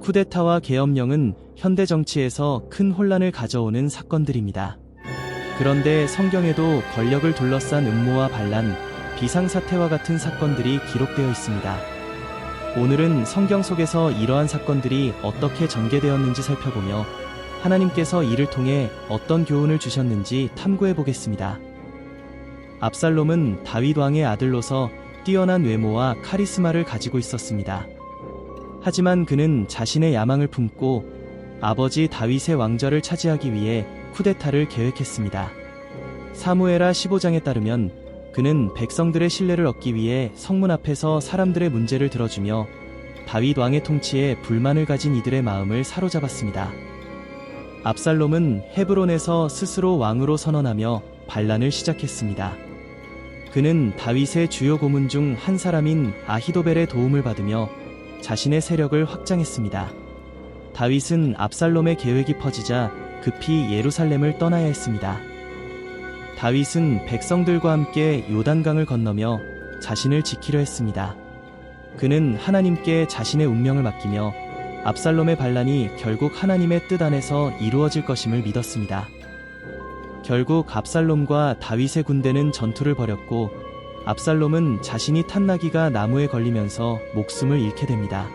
쿠데타와 계엄령은 현대 정치에서 큰 혼란을 가져오는 사건들입니다. 그런데 성경에도 권력을 둘러싼 음모와 반란, 비상사태와 같은 사건들이 기록되어 있습니다. 오늘은 성경 속에서 이러한 사건들이 어떻게 전개되었는지 살펴보며 하나님께서 이를 통해 어떤 교훈을 주셨는지 탐구해 보겠습니다. 압살롬은 다윗 왕의 아들로서 뛰어난 외모와 카리스마를 가지고 있었습니다. 하지만 그는 자신의 야망을 품고 아버지 다윗의 왕좌를 차지하기 위해 쿠데타를 계획했습니다. 사무엘하 15장에 따르면 그는 백성들의 신뢰를 얻기 위해 성문 앞에서 사람들의 문제를 들어주며 다윗 왕의 통치에 불만을 가진 이들의 마음을 사로잡았습니다. 압살롬은 헤브론에서 스스로 왕으로 선언하며 반란을 시작했습니다. 그는 다윗의 주요 고문 중 한 사람인 아히도벨의 도움을 받으며 자신의 세력을 확장했습니다. 다윗은 압살롬의 계획이 퍼지자 급히 예루살렘을 떠나야 했습니다. 다윗은 백성들과 함께 요단강을 건너며 자신을 지키려 했습니다. 그는 하나님께 자신의 운명을 맡기며 압살롬의 반란이 결국 하나님의 뜻 안에서 이루어질 것임을 믿었습니다. 결국 압살롬과 다윗의 군대는 전투를 벌였고 압살롬은 자신이 탄 나귀가 나무에 걸리면서 목숨을 잃게 됩니다.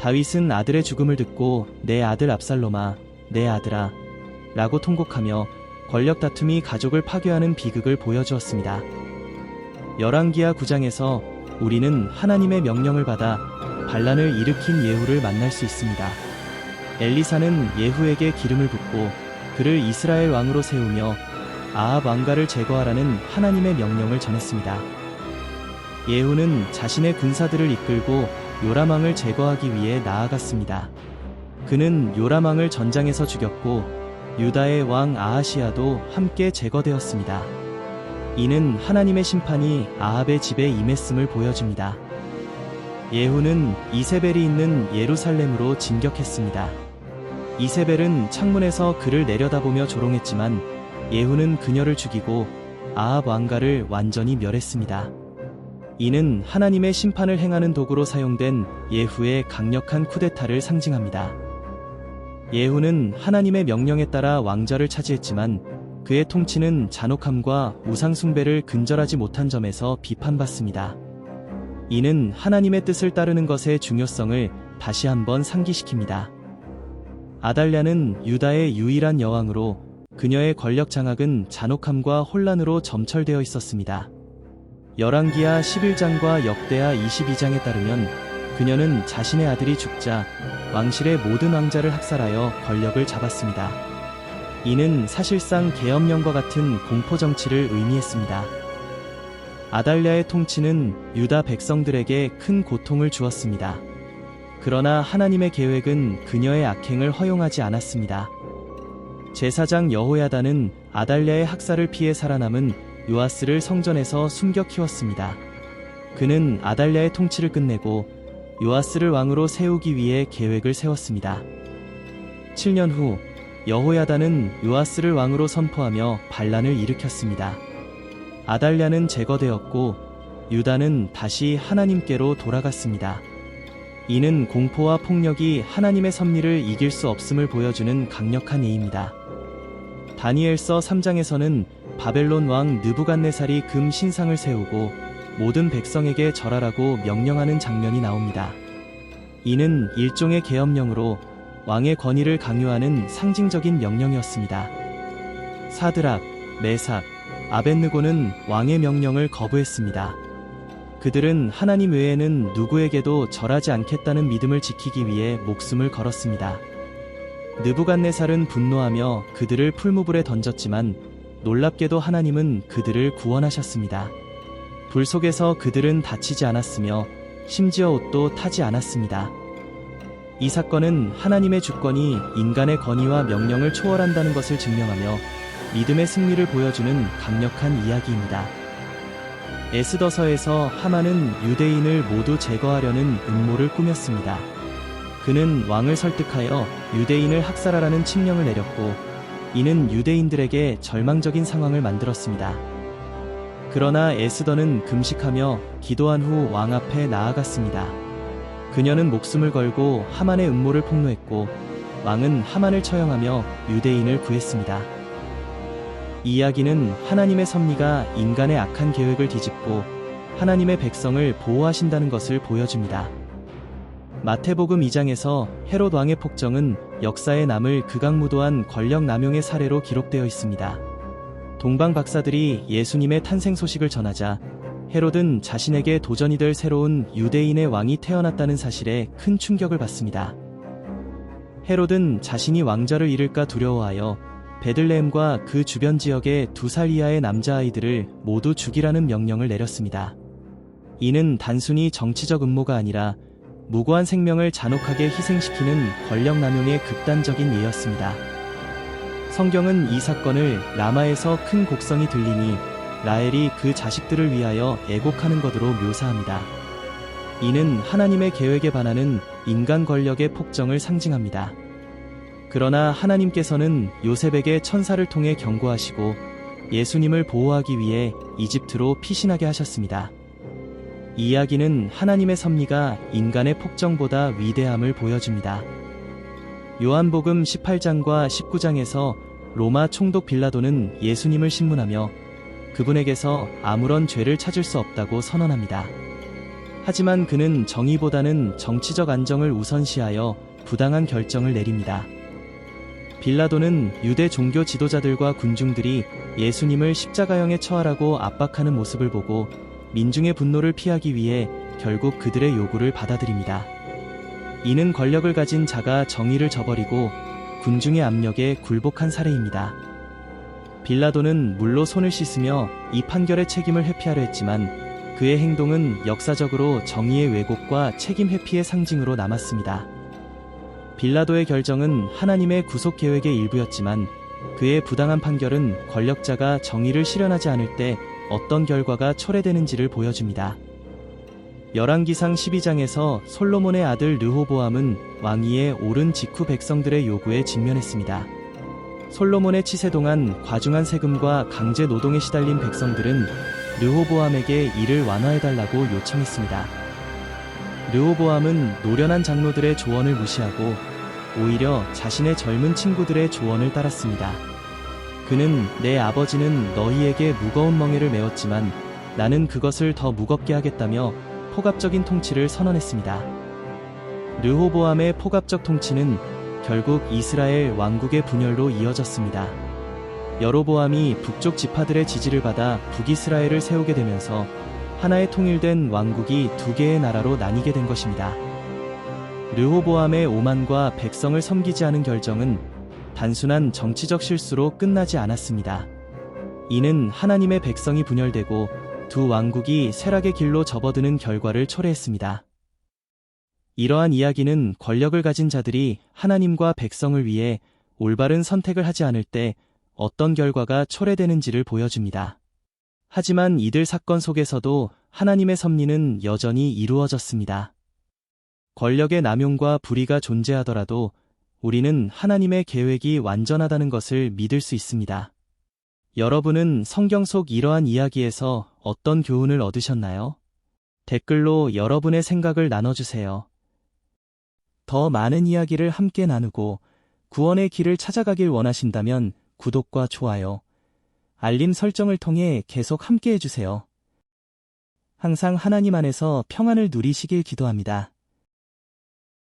다윗은 아들의 죽음을 듣고 내 아들 압살롬아, 내 아들아 라고 통곡하며 권력 다툼이 가족을 파괴하는 비극을 보여주었습니다. 열왕기하 9장에서 우리는 하나님의 명령을 받아 반란을 일으킨 예후를 만날 수 있습니다. 엘리사는 예후에게 기름을 붓고 그를 이스라엘 왕으로 세우며 아합 왕가를 제거하라는 하나님의 명령을 전했습니다. 예후는 자신의 군사들을 이끌고 요람 왕을 제거하기 위해 나아갔습니다. 그는 요람 왕을 전장에서 죽였고 유다의 왕 아하시아도 함께 제거되었습니다. 이는 하나님의 심판이 아합의 집에 임했음을 보여줍니다. 예후는 이세벨이 있는 예루살렘으로 진격했습니다. 이세벨은 창문에서 그를 내려다보며 조롱했지만 예후는 그녀를 죽이고 아합 왕가를 완전히 멸했습니다. 이는 하나님의 심판을 행하는 도구로 사용된 예후의 강력한 쿠데타를 상징합니다. 예후는 하나님의 명령에 따라 왕좌를 차지했지만 그의 통치는 잔혹함과 우상숭배를 근절하지 못한 점에서 비판받습니다. 이는 하나님의 뜻을 따르는 것의 중요성을 다시 한번 상기시킵니다. 아달랴는 유다의 유일한 여왕으로 그녀의 권력 장악은 잔혹함과 혼란으로 점철되어 있었습니다. 열왕기하 11장과 역대하 22장에 따르면 그녀는 자신의 아들이 죽자 왕실의 모든 왕자를 학살하여 권력을 잡았습니다. 이는 사실상 계엄령과 같은 공포 정치를 의미했습니다. 아달랴의 통치는 유다 백성들에게 큰 고통을 주었습니다. 그러나 하나님의 계획은 그녀의 악행을 허용하지 않았습니다. 제사장 여호야다는 아달랴의 학살을 피해 살아남은 요아스를 성전에서 숨겨 키웠습니다. 그는 아달랴의 통치를 끝내고 요아스를 왕으로 세우기 위해 계획을 세웠습니다. 7년 후 여호야다는 요아스를 왕으로 선포하며 반란을 일으켰습니다. 아달랴는 제거되었고 유다는 다시 하나님께로 돌아갔습니다. 이는 공포와 폭력이 하나님의 섭리를 이길 수 없음을 보여주는 강력한 예입니다. 다니엘서 3장에서는 바벨론 왕 느부갓네살이 금 신상을 세우고 모든 백성에게 절하라고 명령하는 장면이 나옵니다. 이는 일종의 계엄령으로 왕의 권위를 강요하는 상징적인 명령이었습니다. 사드락, 메삭, 아벳느고는 왕의 명령을 거부했습니다. 그들은 하나님 외에는 누구에게도 절하지 않겠다는 믿음을 지키기 위해 목숨을 걸었습니다. 느부갓네살은 분노하며 그들을 풀무불에 던졌지만 놀랍게도 하나님은 그들을 구원하셨습니다. 불 속에서 그들은 다치지 않았으며 심지어 옷도 타지 않았습니다. 이 사건은 하나님의 주권이 인간의 권위와 명령을 초월한다는 것을 증명하며 믿음의 승리를 보여주는 강력한 이야기입니다. 에스더서에서 하만은 유대인을 모두 제거하려는 음모를 꾸몄습니다. 그는 왕을 설득하여 유대인을 학살하라는 칙령을 내렸고 이는 유대인들에게 절망적인 상황을 만들었습니다. 그러나 에스더는 금식하며 기도한 후 왕 앞에 나아갔습니다. 그녀는 목숨을 걸고 하만의 음모를 폭로했고 왕은 하만을 처형하며 유대인을 구했습니다. 이 이야기는 하나님의 섭리가 인간의 악한 계획을 뒤집고 하나님의 백성을 보호하신다는 것을 보여줍니다. 마태복음 2장에서 헤롯 왕의 폭정은 역사에 남을 극악무도한 권력 남용의 사례로 기록되어 있습니다. 동방 박사들이 예수님의 탄생 소식을 전하자 헤롯은 자신에게 도전이 될 새로운 유대인의 왕이 태어났다는 사실에 큰 충격을 받습니다. 헤롯은 자신이 왕좌를 잃을까 두려워하여 베들레헴과 그 주변 지역의 2살 이하의 남자아이들을 모두 죽이라는 명령을 내렸습니다. 이는 단순히 정치적 음모가 아니라 무고한 생명을 잔혹하게 희생시키는 권력 남용의 극단적인 예였습니다. 성경은 이 사건을 라마에서 큰 곡성이 들리니 라헬이 그 자식들을 위하여 애곡하는 것으로 묘사합니다. 이는 하나님의 계획에 반하는 인간 권력의 폭정을 상징합니다. 그러나 하나님께서는 요셉에게 천사를 통해 경고하시고 예수님을 보호하기 위해 이집트로 피신하게 하셨습니다. 이 이야기는 하나님의 섭리가 인간의 폭정보다 위대함을 보여줍니다. 요한복음 18장과 19장에서 로마 총독 빌라도는 예수님을 신문하며 그분에게서 아무런 죄를 찾을 수 없다고 선언합니다. 하지만 그는 정의보다는 정치적 안정을 우선시하여 부당한 결정을 내립니다. 빌라도는 유대 종교 지도자들과 군중들이 예수님을 십자가형에 처하라고 압박하는 모습을 보고 민중의 분노를 피하기 위해 결국 그들의 요구를 받아들입니다. 이는 권력을 가진 자가 정의를 저버리고 군중의 압력에 굴복한 사례입니다. 빌라도는 물로 손을 씻으며 이 판결의 책임을 회피하려 했지만 그의 행동은 역사적으로 정의의 왜곡과 책임 회피의 상징으로 남았습니다. 빌라도의 결정은 하나님의 구속 계획의 일부였지만 그의 부당한 판결은 권력자가 정의를 실현하지 않을 때 어떤 결과가 초래되는지를 보여줍니다. 열왕기상 12장에서 솔로몬의 아들 르호보암은 왕위에 오른 직후 백성들의 요구에 직면했습니다. 솔로몬의 치세 동안 과중한 세금과 강제 노동에 시달린 백성들은 르호보암에게 이를 완화해달라고 요청했습니다. 르호보암은 노련한 장로들의 조언을 무시하고 오히려 자신의 젊은 친구들의 조언을 따랐습니다. 그는 내 아버지는 너희에게 무거운 멍에를 메웠지만 나는 그것을 더 무겁게 하겠다며 포갑적인 통치를 선언했습니다. 르호보암의 포갑적 통치는 결국 이스라엘 왕국의 분열로 이어졌습니다. 여로보암이 북쪽 지파들의 지지를 받아 북이스라엘을 세우게 되면서 하나의 통일된 왕국이 2개의 나라로 나뉘게 된 것입니다. 르호보암의 오만과 백성을 섬기지 않은 결정은 단순한 정치적 실수로 끝나지 않았습니다. 이는 하나님의 백성이 분열되고 두 왕국이 쇠락의 길로 접어드는 결과를 초래했습니다. 이러한 이야기는 권력을 가진 자들이 하나님과 백성을 위해 올바른 선택을 하지 않을 때 어떤 결과가 초래되는지를 보여줍니다. 하지만 이들 사건 속에서도 하나님의 섭리는 여전히 이루어졌습니다. 권력의 남용과 불의가 존재하더라도 우리는 하나님의 계획이 완전하다는 것을 믿을 수 있습니다. 여러분은 성경 속 이러한 이야기에서 어떤 교훈을 얻으셨나요? 댓글로 여러분의 생각을 나눠주세요. 더 많은 이야기를 함께 나누고 구원의 길을 찾아가길 원하신다면 구독과 좋아요, 알림 설정을 통해 계속 함께 해주세요. 항상 하나님 안에서 평안을 누리시길 기도합니다.